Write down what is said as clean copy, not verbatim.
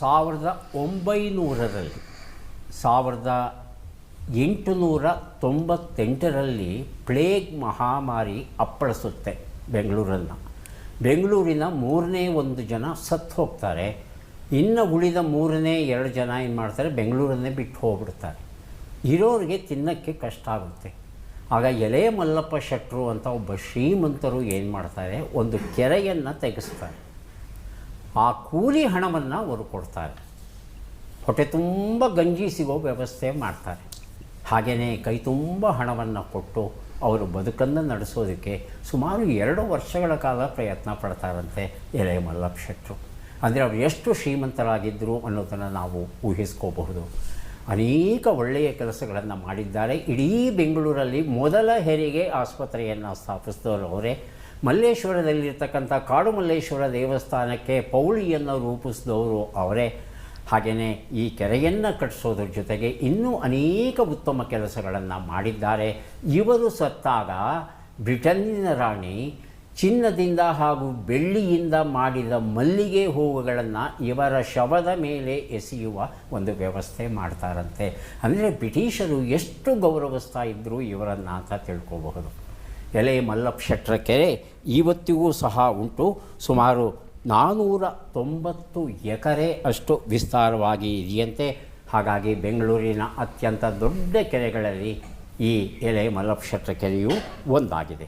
1900ರಲ್ಲಿ 1898ರಲ್ಲಿ plague ಮಹಾಮಾರಿ ಅಪ್ಪಳಿಸುತ್ತೆ ಬೆಂಗಳೂರನ್ನು. ಬೆಂಗಳೂರಿನ 1 ಜನ ಸತ್ತು ಹೋಗ್ತಾರೆ. ಇನ್ನು ಉಳಿದ 2 ಜನ ಏನು ಮಾಡ್ತಾರೆ, ಬೆಂಗಳೂರನ್ನೇ ಬಿಟ್ಟು ಹೋಗ್ಬಿಡ್ತಾರೆ. ಇರೋರಿಗೆ ತಿನ್ನೋಕ್ಕೆ ಕಷ್ಟ ಆಗುತ್ತೆ. ಆಗ ಎಲೆ ಮಲ್ಲಪ್ಪ ಶೆಟ್ಟರು ಅಂತ ಒಬ್ಬ ಶ್ರೀಮಂತರು ಏನು ಮಾಡ್ತಾರೆ, ಒಂದು ಕೆರೆಯನ್ನು ತೆಗೆಸ್ತಾರೆ. ಆ ಕೂಲಿ ಹಣವನ್ನು ಅವರು ಕೊಡ್ತಾರೆ. ಹೊಟ್ಟೆ ತುಂಬ ಗಂಜಿ ಸಿಗೋ ವ್ಯವಸ್ಥೆ ಮಾಡ್ತಾರೆ. ಹಾಗೆಯೇ ಕೈ ತುಂಬ ಹಣವನ್ನು ಕೊಟ್ಟು ಅವರು ಬದುಕನ್ನು ನಡೆಸೋದಕ್ಕೆ ಸುಮಾರು 2 ವರ್ಷಗಳ ಕಾಲ ಪ್ರಯತ್ನ ಪಡ್ತಾರಂತೆ ಎಲೆ ಮಲ್ಲಪ್ಪ ಶೆಟ್ಟರು. ಅಂದರೆ ಅವರು ಎಷ್ಟು ಶ್ರೀಮಂತರಾಗಿದ್ದರು ಅನ್ನೋದನ್ನು ನಾವು ಊಹಿಸ್ಕೋಬಹುದು. ಅನೇಕ ಒಳ್ಳೆಯ ಕೆಲಸಗಳನ್ನು ಮಾಡಿದ್ದಾರೆ. ಇಡೀ ಬೆಂಗಳೂರಲ್ಲಿ ಮೊದಲ ಹೆರಿಗೆ ಆಸ್ಪತ್ರೆಯನ್ನು ಸ್ಥಾಪಿಸಿದವರು ಅವರೇ. ಮಲ್ಲೇಶ್ವರದಲ್ಲಿರ್ತಕ್ಕಂಥ ಕಾಡು ಮಲ್ಲೇಶ್ವರ ದೇವಸ್ಥಾನಕ್ಕೆ ಪೌಳಿಯನ್ನು ರೂಪಿಸಿದವರು ಅವರೇ. ಹಾಗೆಯೇ ಈ ಕೆರೆಯನ್ನು ಕಟ್ಟಿಸೋದ್ರ ಜೊತೆಗೆ ಇನ್ನೂ ಅನೇಕ ಉತ್ತಮ ಕೆಲಸಗಳನ್ನು ಮಾಡಿದ್ದಾರೆ. ಇವರು ಸತ್ತಾಗ ಬ್ರಿಟನ್ನಿನ ರಾಣಿ ಚಿನ್ನದಿಂದ ಹಾಗೂ ಬೆಳ್ಳಿಯಿಂದ ಮಾಡಿದ ಮಲ್ಲಿಗೆ ಹೂವುಗಳನ್ನು ಇವರ ಶವದ ಮೇಲೆ ಎಸೆಯುವ ಒಂದು ವ್ಯವಸ್ಥೆ ಮಾಡ್ತಾರಂತೆ. ಅಂದರೆ ಬ್ರಿಟಿಷರು ಎಷ್ಟು ಗೌರವಿಸ್ತಾ ಇದ್ದರು ಇವರನ್ನು ಅಂತ ತಿಳ್ಕೋಬಹುದು. ಎಲೆ ಮಲ್ಲಪ್ಪ ಶೆಟ್ಟರ ಕೆರೆ ಇವತ್ತಿಗೂ ಸಹ ಉಂಟು. ಸುಮಾರು 490 ಎಕರೆ ಅಷ್ಟು ವಿಸ್ತಾರವಾಗಿ ಇದೆಯಂತೆ. ಹಾಗಾಗಿ ಬೆಂಗಳೂರಿನ ಅತ್ಯಂತ ದೊಡ್ಡ ಕೆರೆಗಳಲ್ಲಿ ಈ ಎಲೆ ಮಲ್ಲಪ್ಪ ಶೆಟ್ಟರ ಕೆರೆಯೂ ಒಂದಾಗಿದೆ.